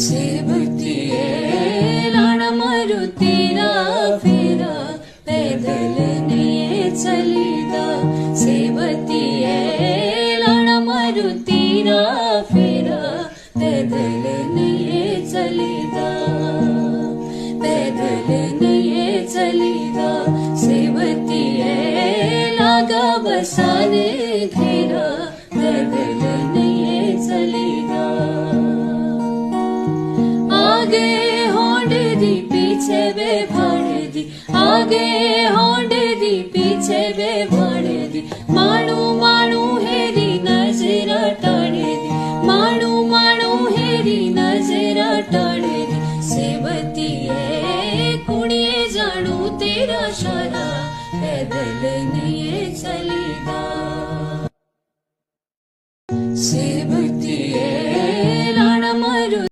सेवतिये लाना मारुतीरा फेरा पैदल नहीं चलीदा। सेवतिये लाना मारुतीरा फेरा पैदल नहीं चलीदा। पैदल नहीं चलीदा। सेवतिये लागा बसाने घेरा पैदल नहीं चलीदा। आगे होंड दी पीछे वे भाड़ दी। आगे होंड दी पीछे वे भाड़ दी। मानू मानू हेरी नजरा टाड़े दी। मानू मानू हेरी नजरा टाड़े दी। सेवतिये कुड़िए जानू तेरा शारा पैदल नहीं चली।